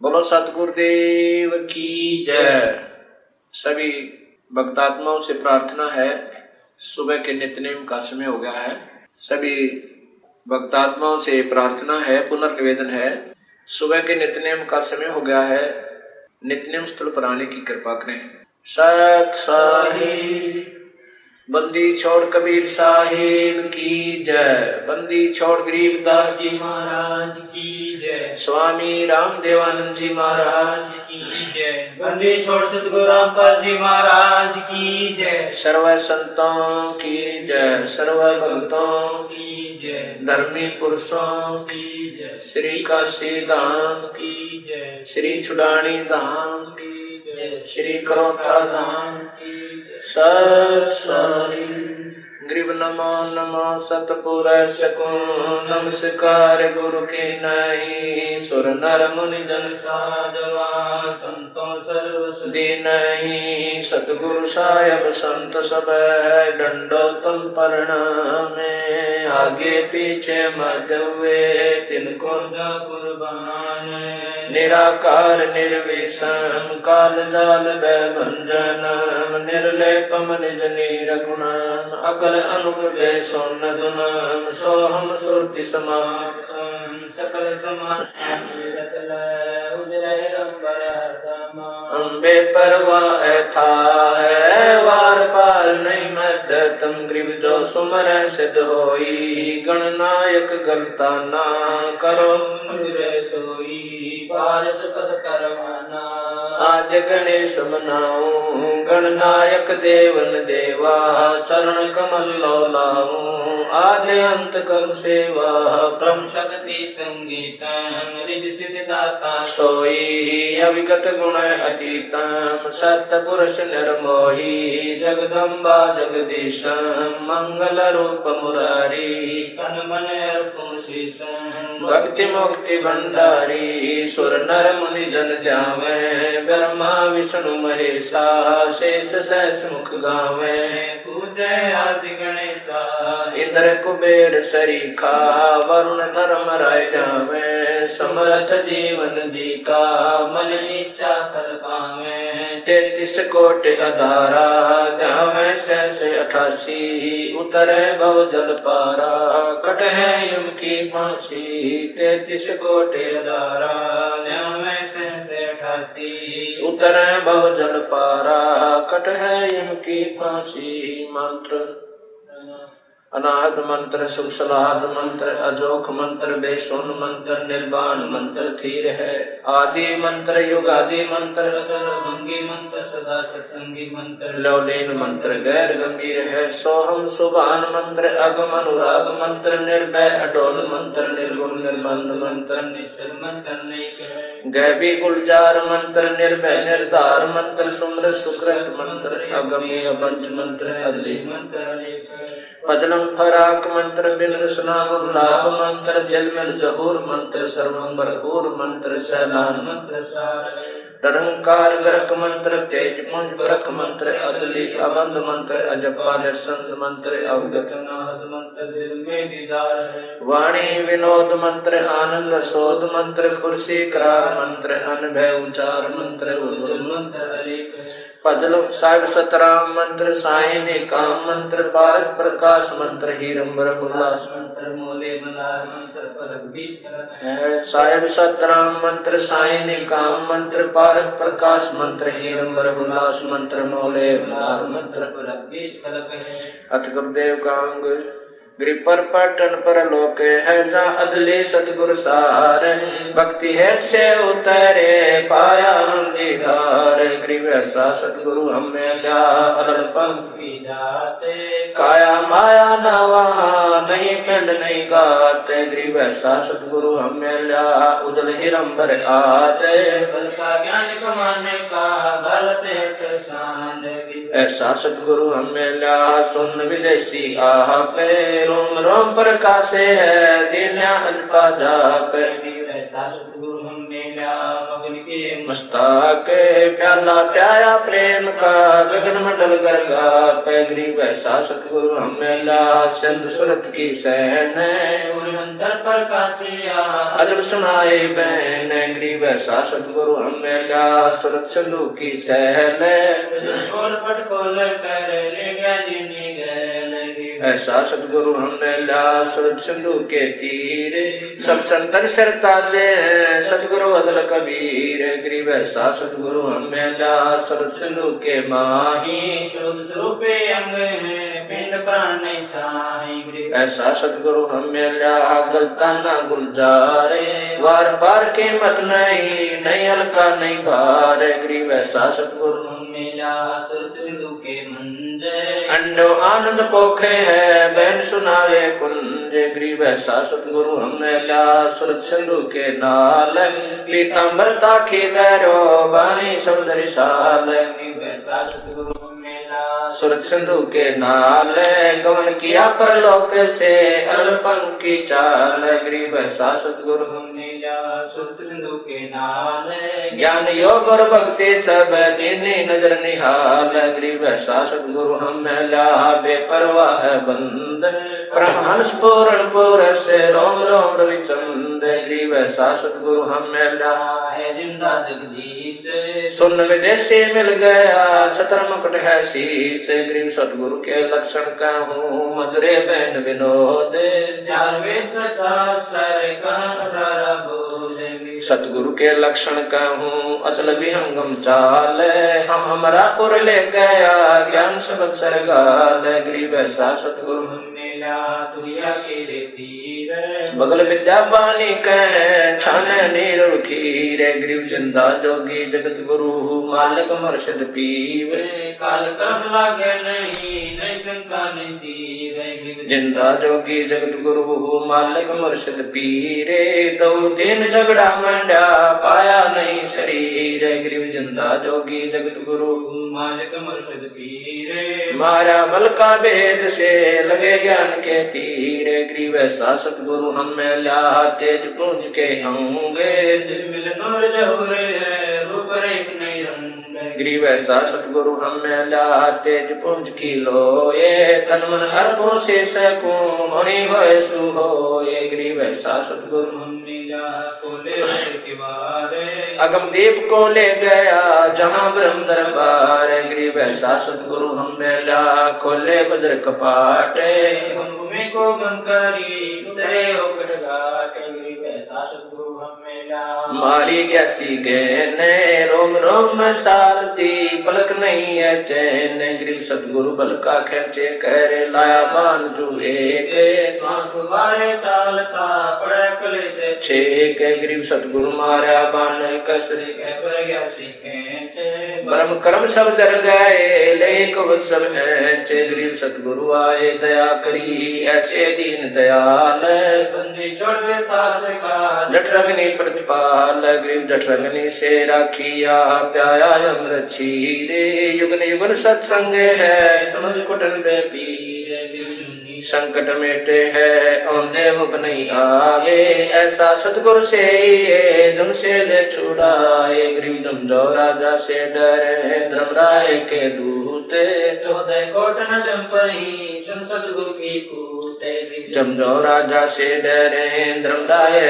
बोलो सतगुरुदेव की जय। सभी भक्तात्माओं से प्रार्थना है, सुबह के नित्यनेम का समय हो गया है। सभी भक्तात्माओं से प्रार्थना है, पुनर्निवेदन है, सुबह के नित्यनेम का समय हो गया है। नित्यनेम स्थल पर आने की कृपा करें। सत साहिब बंदी छोड़ कबीर साहिब की जय। बंदी छोड़ गरीबदास जी महाराज की जय। स्वामी रामदेवानंद जी महाराज की जय। बंदी छोड़ सतगुरु रामपाल जी महाराज की जय। सर्व संतों की जय, सर्व भक्तों की जय, धर्मी पुरुषों की जय, श्री काशी धाम की जय, श्री छुडानी धाम की जय, श्री करोथा धाम की जय। सत सारी ग्रीव नमो नमो सतपुर सकूं। नमस्कार गुरु के नहीं, सुर नर मुनि जन साधवा संतों सर्व सुधी नहीं। सतगुरु साहेब संत सब है, डंडो तुम प्रणामे। आगे पीछे मध्य हुए तिनको जा कुर्बान। निराकार निर्विषम काल जाल भंजनम। निर्लेपम निज नीरगुणम अकल अनुपे सोन्नदुनम। सोहम सुरति समाप्तम सकल समाज अम्बे परवाह था है, वार पार नहीं मद। तुम ग्रीव जो सुमर सिद्ध होई, गणनायक गलता ना करो सोई। पारस पद करवाना आज गणेश मनाऊं। गणनायक देवन देवा चरण कमल लो लाऊं। आद्य अंत कर सेवा ब्रह्म शक्ति संगीतम। रिद्धि सिद्धि दाता सोई अविगत गुण अतीतम। सत्य पुरुष निर्मोही जगदम्बा जगदीशम। मंगल रूप मुरारी तन मन अर्पण शीशम। भक्ति मुक्ति भंडारी सुर नर मुनि जन ध्यावे। ब्रह्मा विष्णु महेशा शेष सहस मुख गावे। पूजय आदि गणेशा इंद्र कुबेर सरीखा वरुण धर्म राय जावे। समर्थ जीवन जी का मन इच्छा फल पावे। 33 कोटि अधारा जावे सहस 88। उतरे भव जल पारा कट है यम की फांसी। 33 कोटि अधारा जावे सहस 88। उतरे भव जल पारा कट है यम की फांसी। मंत्र अनाहत मंत्र सुख सलाहत मंत्र अजोख मंत्र बेसुन मंत्र निर्वाण मंत्र थीर है। आदि मंत्र युग आदि मंत्र भंगी मंत्र सदा सत्संगी मंत्र लौलीन मंत्र गैर गंभीर है। सोहम सुभान मंत्र अगम अनुराग मंत्र निर्भय अडोल मंत्र निर्गुण निर्बंध मंत्र निश्चल मंत्र नहीं गैबी गुलजार मंत्र निर्भय निर्धार मंत्र सुम्र सुकृत मंत्र अगम्य पंच मंत्र अदली मंत्र भजनम फराक मंत्र बिन रसना लाभ मंत्र जलमल जहूर मंत्र सर्वं भरपूर मंत्र सैलान मंत्र सार निरंकार गरक मंत्र तेज पुंज बरक मंत्र अदली अबंध मंत्र अजपा निरसंत मंत्र अवगत नाद मंत्र दिल में दीदार है। वाणी विनोद मंत्र आनंद शोध मंत्र कुर्सी करार मंत्र अनभय उचार मंत्र मंत्र फजल साहिब सतराम मंत्र साई काम मंत्र पारक प्रकाश मंत्र हीरंबर उल्लास मंत्र मोले मलार मंत्र परक बीच करत साहिब सतराम मंत्र साई काम मंत्र पारक प्रकाश मंत्र हीरंबर उल्लास मंत्र मोले मलार मंत्र परक बीच करत अथ गुरुदेव कांग गिरि पर पटन पर लोक है जा अदले सतगुरु सार। भक्ति है से उतरे पाया हम दीदार। गिरि ऐसा सतगुरु हमें ल्या अलड़ पंक्ति जाते काया माया न वहाँ नहीं पिंड नहीं गाते। गिरि ऐसा सतगुरु हमें ल्या उजल हिरंबर आते। बल का ज्ञान कमाने का गलत है ससान। ऐसा सतगुरु हमें ल्या सुन विदेशी आह पे। रोम रोम प्रकाशे है दीन्या अजपा जा पे। ऐसा सतगुरु हमें ल्या मगन के मस्तक प्याला प्याया प्रेम का गगन मंडल गर्गा पे। गरीब ऐसा सतगुरु हमें ला सिंध सुरत की सहन अंतर प्रकाशिया अजब सुनाए बैन गरीब ऐसा सतगुरु हमें ला सुरत सिंधु की सहल खोल पट खोल कर ले गया जिनी गैल ऐसा सतगुरु हमने ला सुरत सिंधु के तीर सब संतन सरता दे सतगुरु अदल कबीर गरीब ऐसा सतगुरु हमें ला सुरत सिंधु के माही शुद्ध स्वरूपे अंग पिंड प्राण नहीं छाई ऐसा सतगुरु हमें ला गलता ना गुलजारे वार पार के मत नहीं हल्का नहीं भार गरीब ऐसा सतगुरु मेला सुरत सिंधु के मंजे अंडो आनंद पोखे है बैन सुनावे कुंज गरीब ऐसा सतगुरु हमें ला सुरत सिंधु के नाल पीताम्बर ताखी धैरो बानी समुद्री साल ऐसा सतगुरु मेला सुरत सिंधु के नाल गमन किया परलोक से अल्पन की चाल गरीब ऐसा सतगुरु मेला सुरत सिंधु के नाल ज्ञान योग और भक्ति सब दीनी नजर निहाल गरीब ऐसा सतगुरु हमें ला बेपरवाह बंद परमहंस पूर्ण पुरस रोम रोम रविचंद गरीब ऐसा सतगुरु हमें ला है जिंदा जगदीश सुन विदेशी मिल गया छतर मुकुट है शीश गरीब सतगुरु के लक्षण कहूँ मधुरे बैन विनोद चार वेद शास्त्र कान बोले सतगुरु के लक्षण कहूँ अचल विहंगम चाल हम अमरापुर ले गया ज्ञान सबक सरगाल गरीब ऐसा सतगुरु मेला दुनिया के तीर बगल विद्या पानी कह छान नीर खीर गरीब जिंदा जोगी जगत गुरु मालिक मुर्शिद पीवे काल कर्म लागे नहीं शंका नहीं सीवे जिंदा जोगी जगत गुरु मालिक मुर्शिद पीरे दो दिन झगड़ा मंडा पाया नहीं शरीर गरीब जिंदा जोगी जगत गुरु मालिक मुर्शिद पीरे मारा बल का भेद से लगे ज्ञान के तीर गरीब ऐसा सतगुरु हमें ला तेज पुंज के होंगे मिल नूर जहुरे रूप रेख नहीं रंग गरीब ऐसा सतगुरु हमें ला तेज पुंज की लोए तन मन अर्पों से सकूं होनी होए सुहोए गरीब ऐसा सतगुरु मेला कोले के बारे अगम दीप को ले गया जहाँ ब्रह्म दरबार गरीब ऐसा सतगुरु हमें ला खोले बद्र कपाटे भूमि को गंकारी उतरे होकर घाटे गरीब ऐसा सतगुरु मेला मारी गैसी गैने रोम रोम सारती पलक नहीं है चैन गरीब सतगुरु बल का खेचे करे लाया बान जुए के श्वास बारे साल का पड़े कले छेक गरीब सतगुरु मारा बान कसरी पर गया सीखे ब्रह्म कर्म सब जर गए लेक सब ऐचे गरीब सतगुरु आए दया करी ऐसे दीन दयाल बंदी छोड़ तास का जठरग्नि प्रतिपाल गरीब जठरग्नि से राखिया प्याया अमृत छीरे युगन युगन सत्संग है समझ कुटन में पीरे संकट मेटे है औंधे मुख नहीं आवे ऐसा सतगुरु से जमशेद छुड़ाए गरीब जमजो राजा से डरे धर्मराय के दूत 14 कोट न चंपई सुन सतगुरु की कूटे जमजो राजा से डरे धर्मराय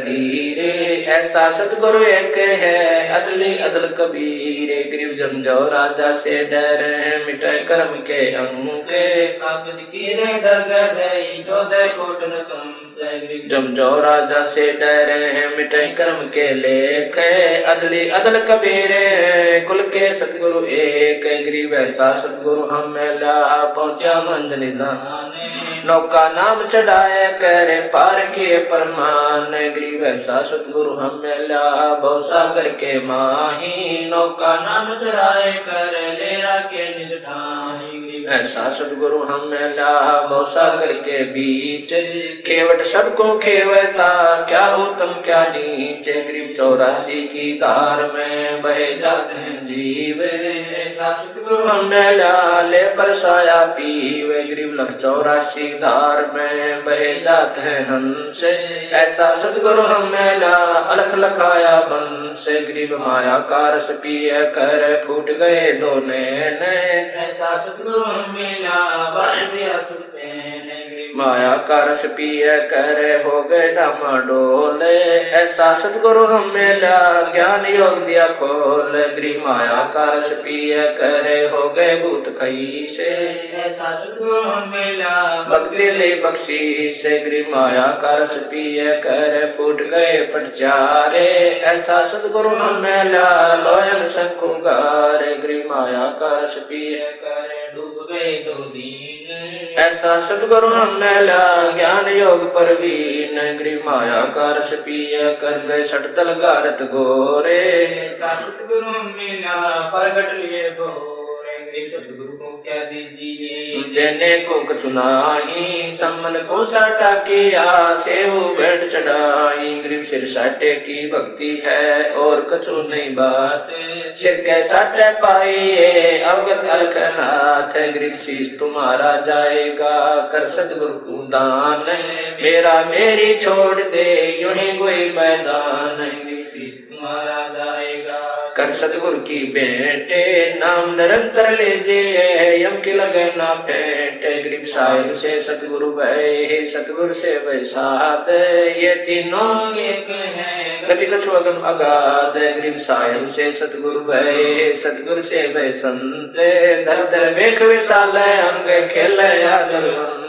धीरे ऐसा सतगुरु एक है अदली अदल कबीर गरीब जमजो राजा से डरे मिटे कर्म के अंगे कागज की रे दरगदई 14 कोट न चंपई जमजो राजा से डरे मिटे कर्म के लेख अदली अदल कबीरे कुल के सतगुरु एक गरीब ऐसा सतगुरु हमें ला पहुंचा मंजलि दाने नौका नाम चढ़ाए करे पार किए परमान गरीब ऐसा सतगुरु हमें ला भवसागर के माही नौका नाम चढ़ाए करे लेरा के निज ठाही ऐसा सतगुरु हमें ला भवसागर के बीच केवट सबको खेवता क्या उत्तम क्या नीचे गरीब 84 की धार में बहे जाते हैं जीव ऐसा सतगुरु हमें ला ले परसाया पीवे गरीब 184 धार में बहे जाते हैं हंस ऐसा सतगुरु हमें ला अलख लखाया बंस गरीब माया का रस पिए कर फूट गए दो नैन ऐसा सतगुरु हमें ला बांध दिया सुचैन माया का रस पिए करे हो गए डामाडोल। ऐसा सतगुरु हम मिला ज्ञान योग दिया खोल। गरीब माया का रस पिए करे हो गए भूत खई से। ऐसा सतगुरु हम मिला भक्ति ले बख्शी से। गरीब माया का रस पिए करे फूट गए पटचारे। ऐसा सतगुरु हम मिला लोयन शंकु गारे। गरीब माया का रस पिए करे डूब गए दो दीन। ऐसा सतगुरु हम मिला ज्ञान योग परवीन। गरीब माया का रस पिए कर गए सटतल गारत गोरे। ऐसा सतगुरु हम मिला प्रगट लिए गोरे। गरीब सतगुरु को क्या दीजिए देने को कछु नाही। सम्मन को साटा किया सेऊ बैठ चढ़ाई। गरीब सिर साटे की भक्ति है और कछु नहीं बात। सिर के साटे पाइए अवगत अलखनाथ। गरीब शीश तुम्हारा जाएगा कर सतगुरु को दान। मेरा मेरी छोड़ दे यूं ही कोई मैदान। गरीब शीश तुम्हारा जाएगा कर सतगुरु की बेटे नाम निरंतर लीजिए यम की लगे ना फेंटे। गरीब साहिब से सतगुरु भय सतगुरु से वैसाद। ये तीनों एक है गति कछु अगम अगाध। गरीब साहिब से सतगुरु भय सतगुरु से वै संत। धर धर वेख विशाल अंग खेल आदरवंत।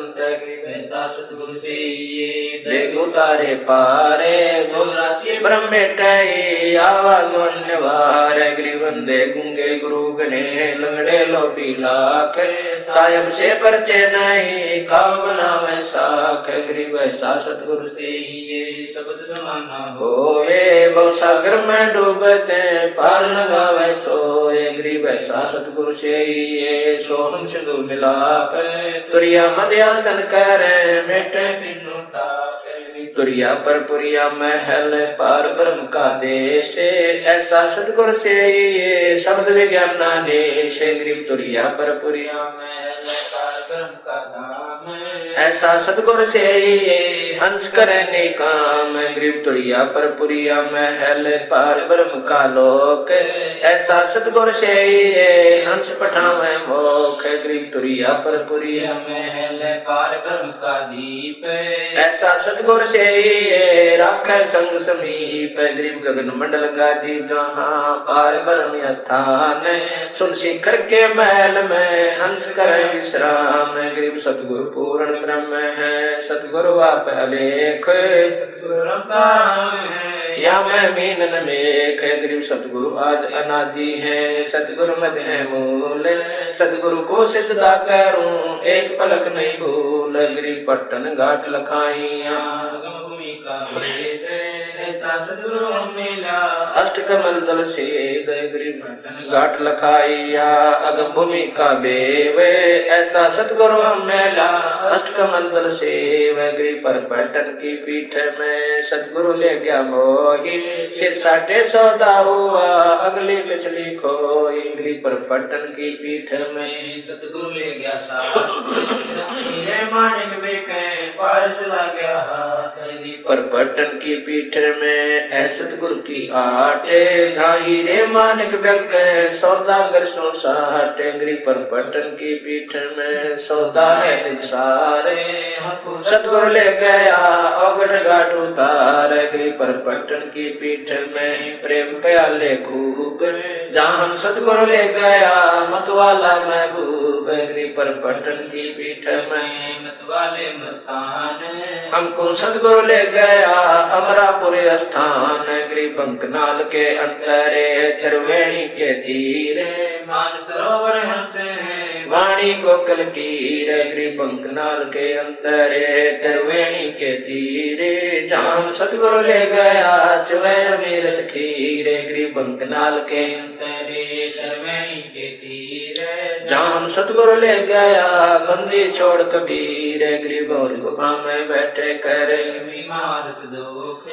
ऐसा सतगुरु से ये बेग उतारे पारे चौरासी ब्रह्म मिटाई आवागमन वार। गरीब बंदे गुंगे गुरु गणे लंगड़े लोभी लाख। साहिब से परचे नहीं काम बनावे साख। गरीब ऐसा सतगुरु से ये शब्द समाना होवे बहु सागर में डूबते पार लगावे सोए। गरीब ऐसा सतगुरु से ये सोहम सिंधु मिलाप। तुरिया मध्यासन करे मेटे तीनों ताप। तुरिया पर पुरिया महल पार ब्रह्म का देश। ऐसा सतगुरु से ये शब्द विज्ञान देश। गरीब तुरिया पर पुरिया महल पार ब्रह्म का धाम। ऐसा सतगुरु से ये हंस करे काम। गरीब तुरिया पर पुरिया महल पार ब्रह्म का लोक। ऐसा सतगुरु से ये हंस पठावे मोख। गरीब तुरिया पर पुरिया महल पार ब्रह्म का दीप। ऐसा सतगुरु से ये राखे संग समीप। गरीब गगन मंडल गादी जहाँ पार ब्रह्म स्थान। सुन शिखर के महल में हंस करे विश्राम। गरीब सतगुरु पूर्ण ब्रह्म है सतगुरु आप अलेख। सतगुरु राम है या मैं मीन न मेख। गरीब सतगुरु आद अनादि है सतगुरु मद है मूल। सतगुरु को सिद्धा करूं एक पलक नहीं भूल। गरीब पट्टन घाट लखाइया भूमि का भेद। ऐसा सतगुरु हम मिला अष्ट कमल दल से गरीब घाट लखाइया अगम भूमि का बेव। ऐसा सतगुरु हम मिला अष्ट कमल दल से। गरीब पर पट्टन की पीठ में सतगुरु ले गया मोही। सिर साटे सौदा हुआ अगली पिछली खोई। गरीब पर पट्टन की पीठ में सतगुरु ले गया हीरे मानिक बेके पारस ला गया हाथ। पर पट्टन की पीठ में ऐ सतगुरु की आटे। जहाँ हीरे मानिक बेक सौदागर सो साटे। गरीब पर पट्टन की पीठ में सौदा है निसारे। सतगुरु ले गया अवगढ़ घाट उतार। गरीब पर पट्टन की पीठ में प्रेम प्याले खूब। जहाँ हम सतगुरु ले गया मतवाला महबूब। गरीब पर पट्टन की पीठ में मतवाले मस्तान। हमको सतगुरु ले गया अमरापुर स्थान। गरीब बंकनाल के अंतरे त्रिवेणी के तीर। मान सरोवर हंसे वाणी गोकल कीर। गरीब बंकनाल के अंतरे त्रिवेणी के तीरे। जहाँ सतगुरु ले गया चुवे अमीर सखीर। गरीब बंकनाल के अंतरे त्रिवेणी के तीर। जहाँ सतगुरु ले गया बंदी छोड़ कबीर। गरीब और गुफा में बैठे कर मारस दुख।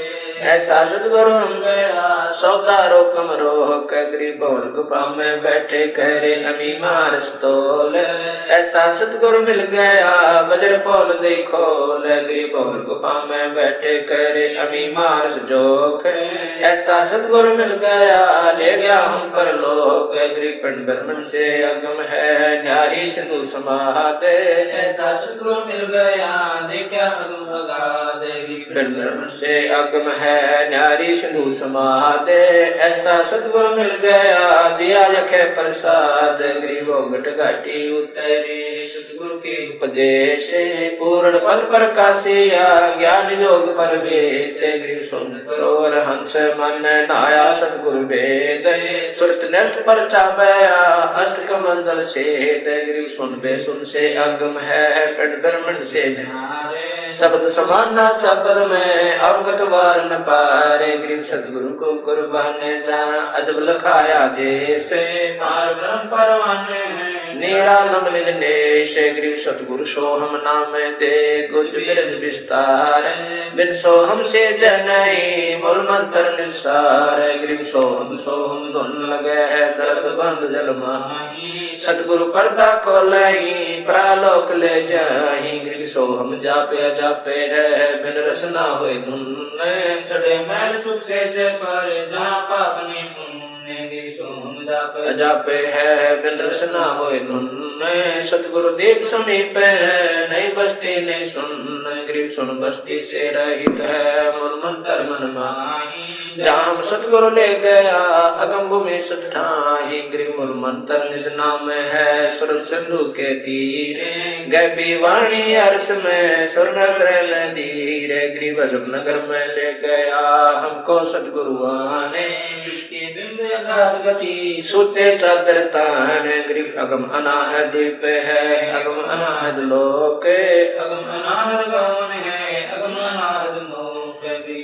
ऐसा सतगुरु हम गया सौदा रोकम रोक। गरीब और गुफा में बैठे करे अमी मारस तोल। ऐसा सतगुरु मिल गया बजर पोल दे खोल। गरीब और गुफा में बैठे करे अमी मारस जोख। ऐसा सतगुरु मिल गया ले गया हम पर लोक। गरीब ब्रह्मण से अगम है न्यारी सिंधु समाते। ऐसा सतगुरु मिल गया देखा अगम अगाध। बिन ब्रह्म से अगम है न्यारी सिंधु समाते। ऐसा सतगुरु मिल गया दिया रखे प्रसाद। गरीबों घट घाटी उतरे सतगुरु के उपदेश पूर्ण पद प्रकाशिया। ज्ञान योग परवेश गरीब सुन सरोवर हंस मन नाया सतगुरु वेद। सुरत नृत पर चाबया अष्ट कमंडल छेद। गरीब सुन बे सुन से अगम है पिंड ब्रह्मण से शब्द समाना शब्द में अवगत वार न पारे। गरीब सतगुरु को कुर्बान जा अजब लखाया देश। पार ब्रह्म परवाने निरालम निज नेश। गरीब सतगुरु सोहम नाम दे गुज बिरज विस्तार। बिन सोहम से जनई मूल मंत्र निसार। गरीब सोहम सोहम धुन लगे है दर्द बंद जल माही। सतगुरु पर्दा खोलई प्रालोक ले जाही। गरीब सोहम जापे जापे है बिन रसना होए धुन। चढ़े मैल सुख से पर जहाँ पाप नहीं पुण्य। गिर सोहम जापे जापे है बिन रसना होए धुन। सतगुरु देव समीप है नहीं बस्ती नहीं सुन। गरीब सुन बस्ती से रहित है मन मंत्र मन माही। जहाँ हम सतगुरु ले गया अगम भूमि सत ठाही। गरीब मूल मंत्र निज नाम है सुर सिंधु के तीरे। गैबी वाणी अर्श में सुर नगर धीर। गरीब अजब नगर में ले गया हमको सतगुरु आने। गति सूते चादर तान। गरीब अगम अनाहद द्वीप है अगम अनाहद लोक। अगम अनाहद गमन है अगम अनाहद मोह।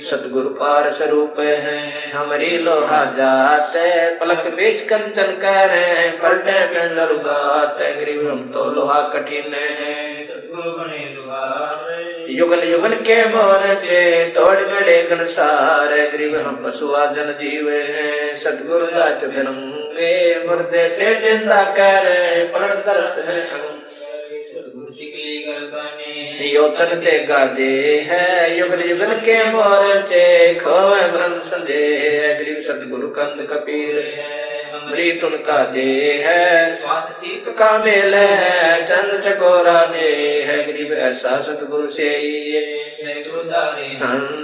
सतगुरु पार स्वरूप है हमारी लोहा जाते। पलक बीच कंचन करे पलटे पिंड रुगात। गरीब हम तो लोहा कठिन है सतगुरु बने दुआरे। युगल युगल के मोरचे तोड़ गड़े गणसार। गरीब हम पशुआ जन जीव हैं सतगुरु जात फिरंगे। मुर्दे से जिंदा करे पलट दर्द है सतगुरु सिकली गर्दने यो तन ते गादे है। युगल युगल के मोरचे खोवे ब्रह्म संदेह। गरीब सतगुरु कंद कपीर अमृत उनका दे है। स्वात सीख का मेल है चंद चकोरा ने है। गरीब ऐसा सतगुरु से गुरुदारे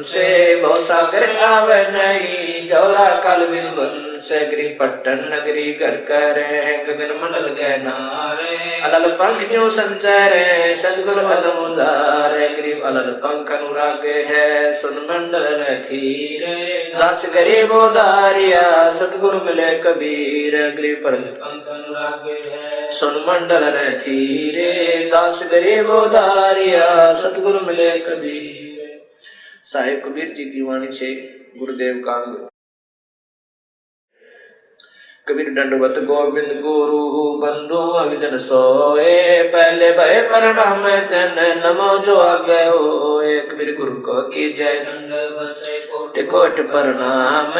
से बहु सागर आवे नहीं। जौरा काल बिन से गरीब पट्टन नगरी घर करे गगन मंडल गए नारे। अलल पंख जो संचार सतगुरु अदम उदार। गरीब अलल पंख अनुराग है सुन मंडल रथीर। दास गरीब उदारिया सतगुरु मिले कबीर। गरीब पर पंख अनुराग है सुन मंडल रथीरे। दास गरीब उदारिया सतगुरु मिले कबीर। साहिब कबीर जी की वाणी से गुरुदेव का अंग। कबीर दंडवत गोविंद गुरु बंधु अविजन सोए। पहले भय प्रणाम तन नमो जो आगे होए। कबीर गुरु को की जय कोट कोट प्रणाम।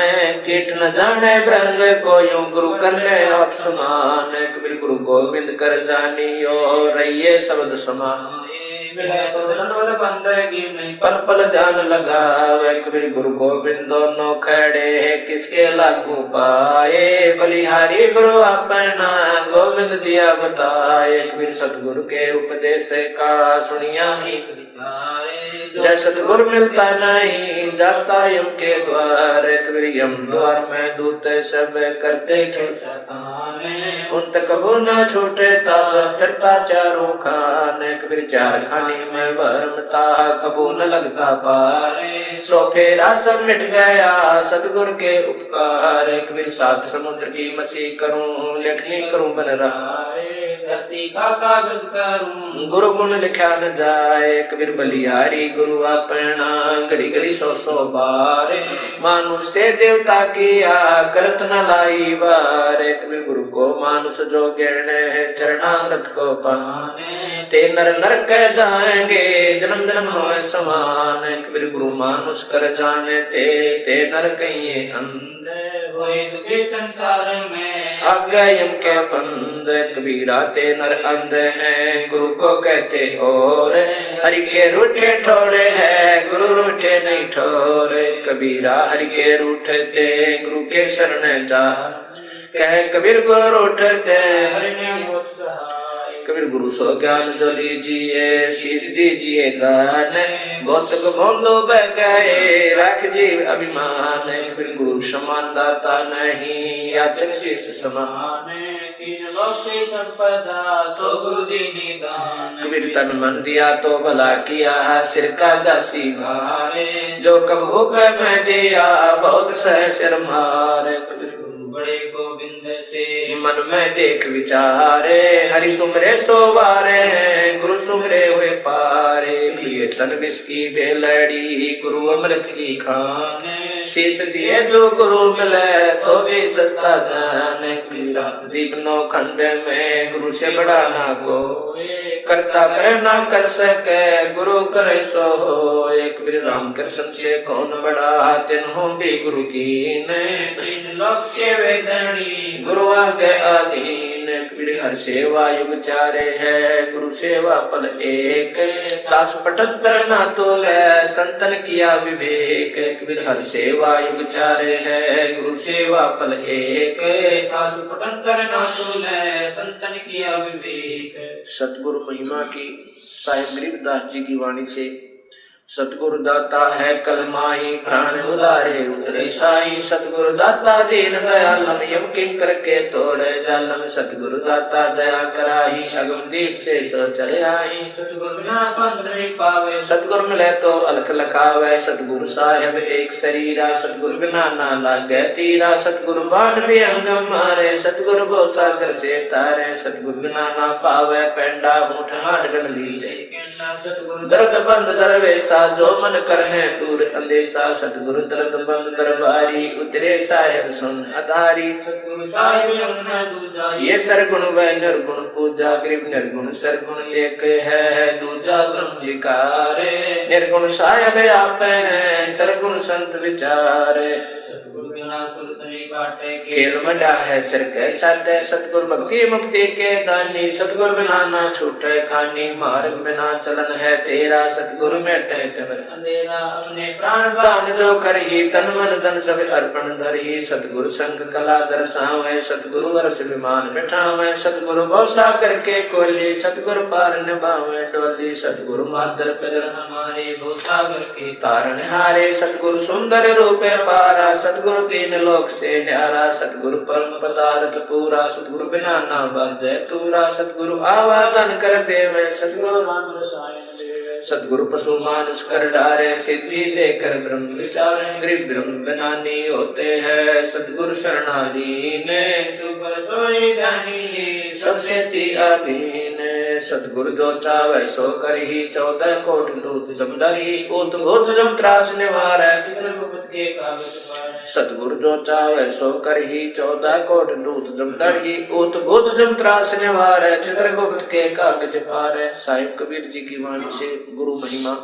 कीट न जाने ब्रंग को यूं गुरु करने आप समान। कबीर गुरु गोविंद कर जानियो रहिए शब्द समान। पल पल ध्यान लगावे। कबीर गुरु गोविंद दोनों खड़े है किसके लागू पाए। बलिहारी गुरु अपना गोविंद दिया बताए। कबीर सतगुरु के उपदेश का सुनिया ही जय सतगुरु मिलता नहीं जाता यम के द्वार। कबीर यम द्वार में दूत सब करते उन तक कबू न छूटे तब फिरता चारों खान। कबीर चार खानी में भरमता कबू न लगता पार। सो फेरा सब मिट गया सतगुरु के उपकार। कबीर सात समुद्र की मसी करूं लेखनी करूं बन रहा। धरती का कागज करूं गुरु गुण लिखा न जाए। कबीर बलिहारी गुरु अपना घड़ी घड़ी सौ सौ बार। मानुष से देवता किया करत न लाई बार। कबीर गुरु को मानुष जो गिरने है चरणामृत को पाने। ते नर नरक जाएंगे जन्म जन्म होए समान। कबीर गुरु मानुष कर जाने ते नर कहिए अंधे। होए दुखे संसार में आज्ञा यम के फंद, कबीरा ते नर अंध हैं, गुरु को कहते और, हरि के रूठे ठोरे है, गुरु रूठे नहीं ठोरे, कबीरा हरि के रूठते, गुरु के शरण जा, कह कबीर गुरु रूठते, हरि ने होत सहाय, कबीर गुरु सो ज्ञान जो लीजिए, शीश दीजिए दान, भौतिक भोंदो बह गए, रख जीव अभिमान, कबीर गुरु समान दाता नहीं, याचक शीश समान, तीन लोक की संपदा, सो गुरु दीनी दान, कबीर तन मन दिया तो भला किया, सिर का जासी भारे, जो कब होकर मैं दिया, बहुत सह सिर मारे, कबीर बड़े गोविंद से मन में देख विचारे, हरि सुमरे सोवारे, गुरु सुमरे हुए पारे, प्रिय तन विष की बेलड़ी, गुरु अमृत की खान, शीश दिए जो गुरु मिले तो भी सस्ता दान, दीप नौ खंड में गुरु से बड़ा ना को, करता करे ना कर सके, गुरु करे सो हो, एक राम कृष्ण से कौन बड़ा, तिन्हों भी गुरु कीन, तीन लोक के वेदनी, गुरु आगे अधीन, कबीर हर सेवा युग चारे है, गुरु सेवा पल एक, दास 75 ना तोले, संतन किया विवेक, कबीर हर सेवा युग चारे है, गुरु सेवा पल एक, दास 75 ना तोले, संतन किया विवेक। सतगुरु महिमा की साहिब गरीबदास जी की वाणी से, सतगुरु दाता है कलमाई, प्राण उदारे उतरे साई, सतगुरु दाता दीन दयालम, यम किंकर के तोड़े जालम, सतगुरु दाता दया कराही, अगम दीप से सो चले आई, सतगुरु बिना पंथ नहीं पावे, सतगुरु मिले तो अलख लखावे, सतगुरु साहेब एक शरीरा, सतगुरु बिना ना लागे तीरा, सतगुरु बाण भी अंगम मारे, सतगुरु भव सागर से तारे, सतगुरु बिना ना पावे पेंडा, ऊंट हाट गन लीजे, सतगुरु दर्द बंद दरवेशा, जो मन कर है दूर अंदेशा, सतगुरु दर्द बंद दरबारी, उतरे साहेब सुन आधारी, सतगुरु साहिब ये सरगुण व निर्गुण पूजा, गरीब निर्गुण सरगुण एक है, दूजा ब्रह्म विकारे, निर्गुण साहेब आप है, सरगुण संत विचारे, सतगुरु बिना सुरत नहीं काटे, खेल मडा है सिर के साटे, सतगुरु भक्ति मुक्ति के दानी, सतगुरु बिना ना छूटे खानी, मार्ग बिना चलन है तेरा, सतगुरु में अंधेरा, अपने प्राण दान जो कर ही, तन मन धन सब अर्पण धर ही, सतगुरु संग कला दर्शावे, सतगुरु वर्ष विमान बिठावे, सतगुरु भव सागर के कोली, सतगुरु पार निभावे डोली, सतगुरु मादर पिदर हमारे, भव सागर के तारण हारे, सतगुरु सुंदर रूपे पारा, सतगुरु तीन लोक से न्यारा, सतगुरु परम पदार्थ पूरा, सतगुरु बिना ना बाजे तूरा, सतगुरु आवादन कर देवे, सतगुरु नाम रसायन देवे, सतगुरु पशु मानुष कर डारे, सिद्धि देकर ब्रह्म विचार, गरीब ब्रह्म बनानी होते हैं, सतगुरु शरणाधीन, सुपर सोई दानी, सबसे ती अधीन, सतगुरु जो चावे सो कर ही, 14 कोट दूत जमदर ही, उत भूत जम त्रास निवार, चित्रगुप्त के कागज पार, सतगुरु जो चावे सो कर ही, 14 कोट दूत जमदर ही, उत भूत जम त्रास निवार, चित्रगुप्त के कागज पार। साहिब कबीर जी की वाणी से गुरु महिमा,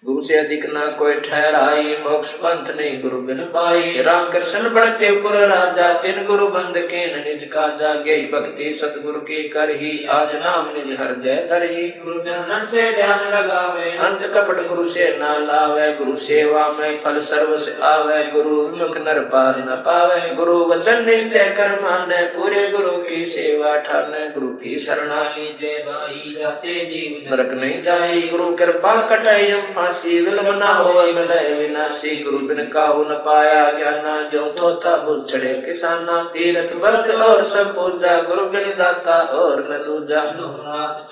गुरु से अधिक ना कोई ठहराई, मोक्ष पंथ नहीं गुरु बिन पाई, राम कृष्ण बढ़ते पुर राजा, तिन गुरु बंद के निज का जागे, भक्ति सतगुरु की कर ही, आज नाम निज हृदय धर ही, गुरु चरणन से ध्यान लगावे, अंत कपट गुरु से ना लावे, गुरु सेवा में फल सर्व से आवे, गुरु मुख नर पार न पावे, गुरु वचन निश्चय कर माने, पूरे गुरु की सेवा ठाने, गुरु की शरणा लीजे भाई, जाते जीव नरक नहीं जाई, गुरु कृपा कटाई फांसी, विलंब न होवे मिले विनाशी, गुरु बिन काहू न पाया ज्ञाना, जो थोथा बुझ चढ़े किसाना, तीरथ व्रत और सब पूजा, गुरु बिन दाता और न दूजा,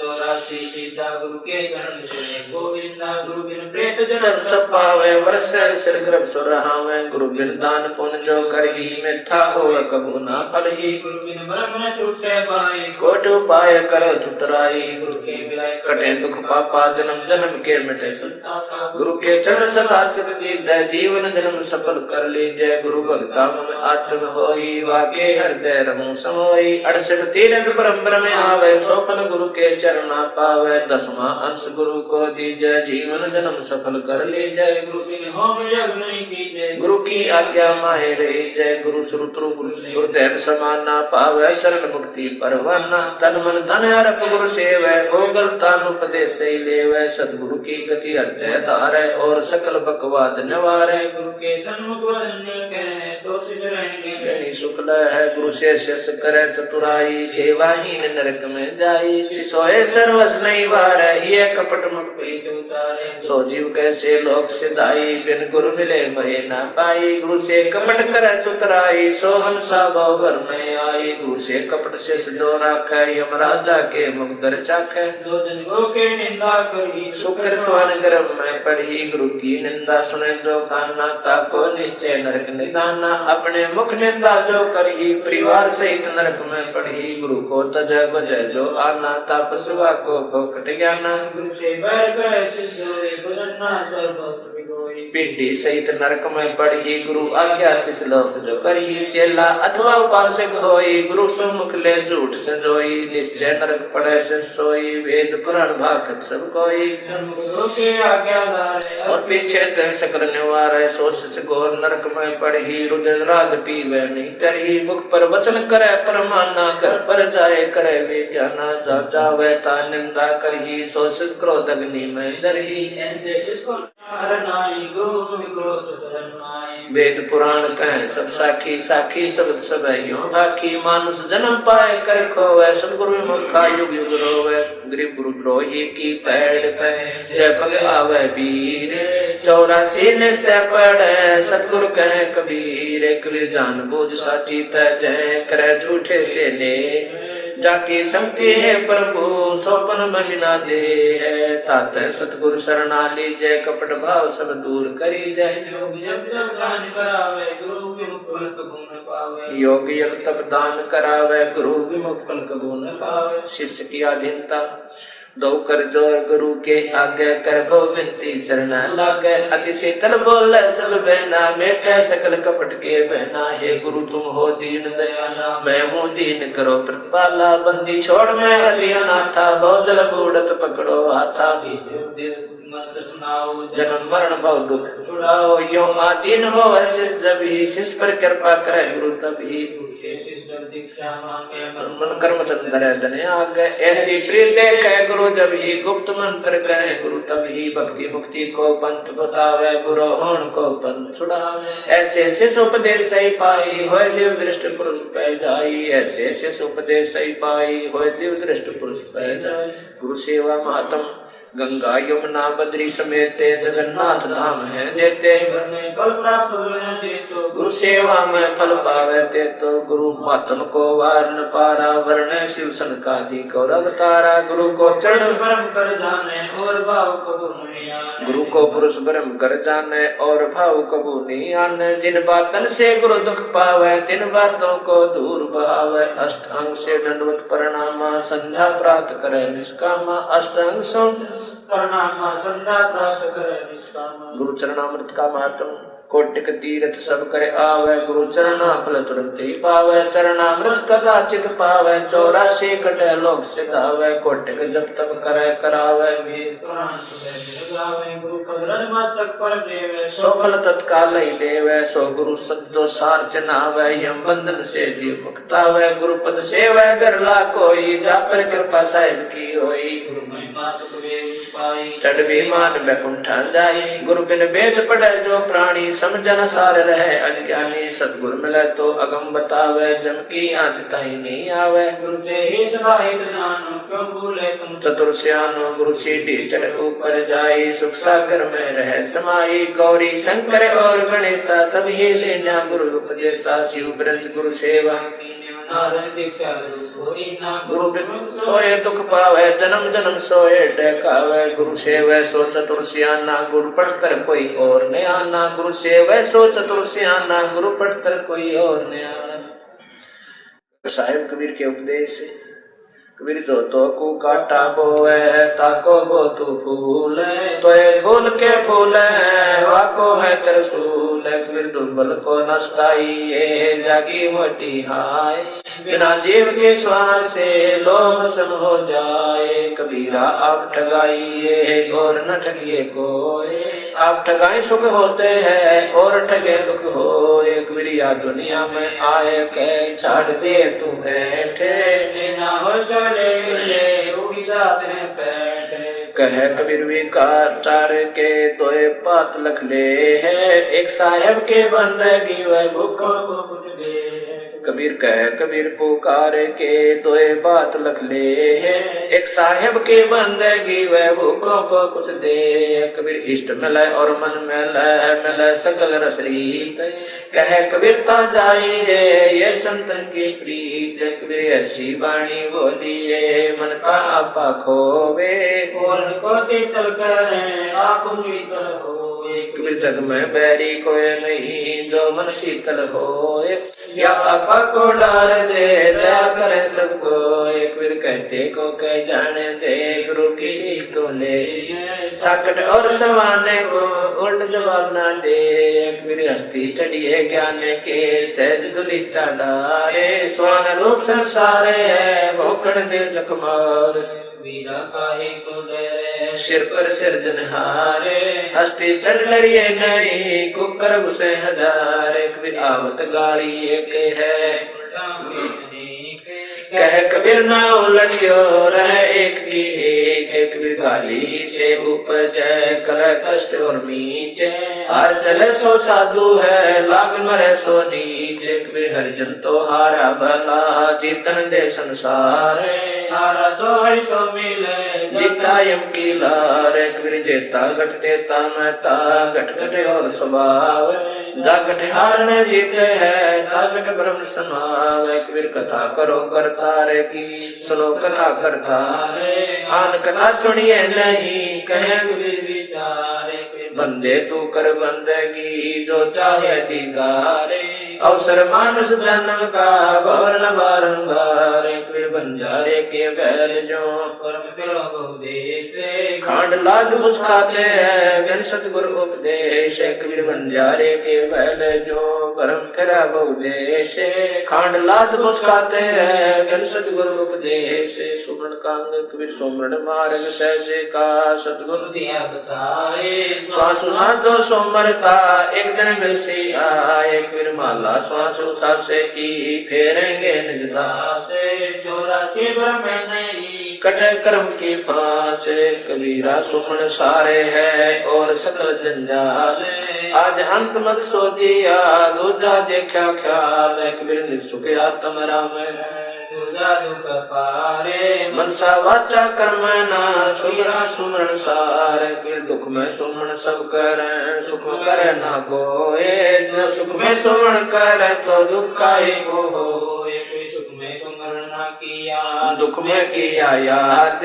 84 सीता गुरु के चरण से गोविंदा, गुरु बिन प्रेत जन्म सब पावे, वर्ष सिर गर्भ सुरहावे, गुरु बिन दान पुण्य जो कर ही, मिथ्या होवे कबू ना फल ही, गुरु बिन ब्रह्म न छूटे पाए, कोटि उपाय करो छुटराई, गुरु के विलय कटे दुख पापा, जन्म जन्म के मिटे संताप, गुरु के चरण सदा चित दीजय, जीवन जन्म सफल कर लीजय, गुरु भक्ता में आत्म होई, वाके हृदय रहूं समोई, 68 तीरथ ब्रह्म में आवे, सोपन गुरु के चरण पावे, 10वां अंश गुरु को दीजय, जीवन जन्म सफल कर लीजय, गुरु बिन होम यज्ञ नहीं कीजय, जय गुरु की आज्ञा माहे रही जय। गुरु श्रुतु गुरु श्रुतैन समाना पावै चरण मुक्ति परवाना। तन मन धन अर्प गुरु सेवै हो गलतानुपदेश लेवै। सतगुरु की गति हृदय धारै और सकल बकवाद निवारै। गुरु के सन्मुख वचन कह सो शिष्य रहने शुक्ल है गुरु से शिष्य करे चतुराई। सेवाहीन नरक में जाई सोए सर्वस नहीं वारै। ये कपट मुख प्रीत उतारे सो जीव कैसे लोक सिधाई। बिन गुरु मिले महे ना पाई। गुरु से कपट करे चतुराई सो हम भव भर में आई। गुरु से कपट शेष जो राखै यमराजा के मुख दर चाखै। जो जन गुरु के निंदा करी शुक्र स्वन गर्भ में पढ़ी। गुरु की निंदा सुने जो काना ताको निश्चय नरक निदाना। अपने मुख निंदा जो करही परिवार सहित नरक में पढ़ी। गुरु को तजय बजय जो आना तापस्वा को कट ज्ञाना। गुरु से बैर करे सिद्ध होए भजन सर्वत्र विगोई। पिंडी सहित नरक में पढ़ी। गुरु आज्ञा शिष लोक जो करही। चेला अथवा उपासक होई गुरु सम्मुख ले झूठ संजोई। निश्चय नरक पड़े से सोई वेद पुराण भाषक सब कोई। गुरु के आज्ञाधारे और पीछे तह सकल निवारे। सो शिष घोर नरक में पढ़ी। रुद्र राग पीवे नहीं तरही। मुख पर वचन करे परमाना। घर पर जाए करे विज्ञाना। जा जावे ता निंदा करही सो शिष क्रोध अग्नि में दरही। ऐसे शिष्य को हरनाई गुरु क्रोध शरणाई। वेद पुराण कहें सब साखी साखी शब्द सब यो भाखी। मानुष जन्म पाए कर खोवे सतगुरु मुखा युग युग रोवे। गरीब गुरु द्रोही की पैड़ पे जय पग आवे वीर। 84 निश्चय पड़े सतगुरु कहे कबीर। कबीर जान बूझ साची तय करे झूठे से ले। जाकी संगति है प्रभु सोपन बलिना दे है। तात सतगुरु शरणा ली जय। कपट भाव सब दूर करी जय। योग यज्ञ तप दान करावे गुरु विमुख फल कबू न पावे। शिष्य की अधीनता दो कर जो गुरु के आगे कर बो विनती चरण लागे। अति शीतल बोले सब बहना मेटे सकल कपट के बहना। हे गुरु तुम हो दीन दयाला मैं हूँ दीन करो प्रतिपाला। बंदी छोड़ मैं अति अनाथा बहुत जल बूढ़त पकड़ो हाथा। जन्म मरण भव दुख छुड़ाओ यो आदीन हो ऐसे जब ही। शिष्य पर कृपा करे गुरु तभी। मन कर्म चंद्र धन आगे। ऐसी प्रीत देखे गुरु जब ही। गुप्त मंत्र कहे गुरु तभी। भक्ति मुक्ति को पंथ बतावे गुरु होण को पंथ छुड़ावे। ऐसे शिष्य उपदेश सही पाई होय देव दृष्ट पुरुष पै जाई। ऐसे शिष्य उपदेश सही पाई होय देव दृष्ट पुरुष पै जाई। गुरु सेवा महात्म गंगा यमुना बद्री समेत जगन्नाथ धाम है देते। गुरु सेवा में फल पावे ते तो। गुरु महात्म को वार न पारा वर्ण शिव सनकादि को अवतारा। गुरु को चरण ब्रह्म कर जाने और भाव कबू नहीं आने। गुरु को पुरुष ब्रह्म कर जाने और भाव कबू नहीं आने। जिन बातन से गुरु दुख पावे तिन बातों को दूर बहावे। अष्टांग से दंडवत प्रणामा संध्या प्राप्त करे निष्कामा। अष्टांग सो प्रणामा संध्या प्राप्त करे निष्कामा। गुरु चरणामृत का महत्व कोटिक तीर्थ सब करे आवे। गुरु चरणा फल तुरंत ही पावे। चरणामृत कदाचित पावे 84 कटे लोक सिधावे। कोटिक जब तब करे करावे गुरु पद मस्तक पर देवे। सो फल तत्काल ही देवे। सो गुरु सद्दो सार चनावे यम बंधन से जीव मुक्तावे। गुरु पद सेवा बिरला कोई जा पर कृपा साहिब की होई। गुरु महिमा सुख वेद पाई चढ़ विमान बैकुंठा जाई। गुरु बिन वेद पढ़े जो प्राणी समझन सार रहे अज्ञानी। सतगुरु मिले तो अगम बतावे जम की आँच ताई नहीं आवे। गुरु से ही सदाहित जानो क्यों भूले तुम चतुर सियानो गुरु सीढ़ी चढ़ ऊपर जाई। सुख सागर में रहे समाई। गौरी शंकर और गणेशा सब ही लेना गुरु उपदेशा। शिव ब्रज गुरु सेवा गुरु सोए दुख पावे जन्म जन्म सोए डकावे। गुरु सेवै सो चतुर सियाना गुरु पढ़कर कोई और न आना। गुरु सेवै सो चतुर सियाना गुरु पढ़कर कोई और न आना। साहिब कबीर के उपदेश कबीर जो तो को काटा बोवे है ताको बो तू फूल। तो है फूल के फूल वाको है त्रिशूल। कबीर दुर्बल को नष्टाई ये जागी मोटी हाय। बिना जीव के श्वास से लोभ सम हो जाए। कबीरा आप ठगाइए और न ठगिए कोई, आप ठगाए सुख होते हैं और ठगे दुख हो। एक कबीरिया दुनिया में आए के छाड़ दे तू बैठे, ना हो चले उड़ी जाते बैठे। कह कबीर विकार के तोए पात लख ले है, एक साहेब के बंदगी वह भूखों को कुछ दे। कबीर कह कबीर पुकार के तोए बात लख ले है, एक साहेब के बंदगी वह भूखों को कुछ दे। कबीर इष्ट मिले और मन मिले सकल रसरीत, कह कबीरता जाइए ये संतन की प्रीत। कबीर ऐसी वाणी बोलिए मन का आपा खोवे, और को शीतल करे आप शीतल हो। कबीर जग में बैरी कोई नहीं जो मन शीतल हो, या आपा को डार दे दया करे सबको। कबीर कहते को कह जाने दे गुरु की सीख तो ले, साकट और सवाने को उल्ट जवाब ना दे। कबीर हस्ती चढ़िए ज्ञान के सहज दुली चाडारे, स्वान रूप संसारे है भोखड़ दे जखमार। वीरा काहे को डरे सिर पर सिरजनहारे, हस्ती चढ़ लड़िए नहीं कुकर उसे हजारे। कबीर आवत गाड़ी एक है कह कबीर ना उलटियो रह एक की एक। कबीर गाली से उपज कल कष्ट और नीचे, हार चले सो साधु है लाग मरे सो नीचे। कबीर हरिजन तो हारा भला जीतन दे संसार, हारा तो है सो मिले जीता यम की लार। कबीर जेता घटते तामता घट घटे और स्वभाव, जागट हार ने जीते है तागट ब्रह्म समाव। कबीर कथा करो करता रे की सुनो कथा करता रे, आन कथा सुनिए नहीं कहे विचारे। बंदे तू कर बंदगी जो चाहे दीदारे, अवसर मानस जन्म का भवन बारंबार। कबीर बंजारे के बैल जो परम फिरो बहुदेश, खांड लाद मुस्काते हैं बिन सतगुरु उपदेश। कबीर बंजारे के बैल जो परम फिरा बहुदेश, खांड लाद मुस्काते हैं बिन सतगुरु उपदेश। सुमरण कांग कबीर सुमरण मार्ग सहज का सतगुरु दिया बताए, श्वासु साधो सोमरता एक दिन मिल सी आए। कबीर माला श्वासु सासे की फेरेंगे निजदासे, 84 ब्रह्म नहीं कटे कर्म की फांस। कबीरा सुमन सारे है और सकल जंजाल, आज अंत मत सो दिया दूजा देखा ख्याल। कबीर निसुख आत्म राम है दुख पारे, मनसा वाचा कर्म ना सुमरा सुमरण सार। कबीर दुख में सुमन सब करे सुख में करे ना कोई, जो सुख में सुमन करे तो दुख काहे को हो। कोई सुख में सुमरण ना किया दुख में किया याद,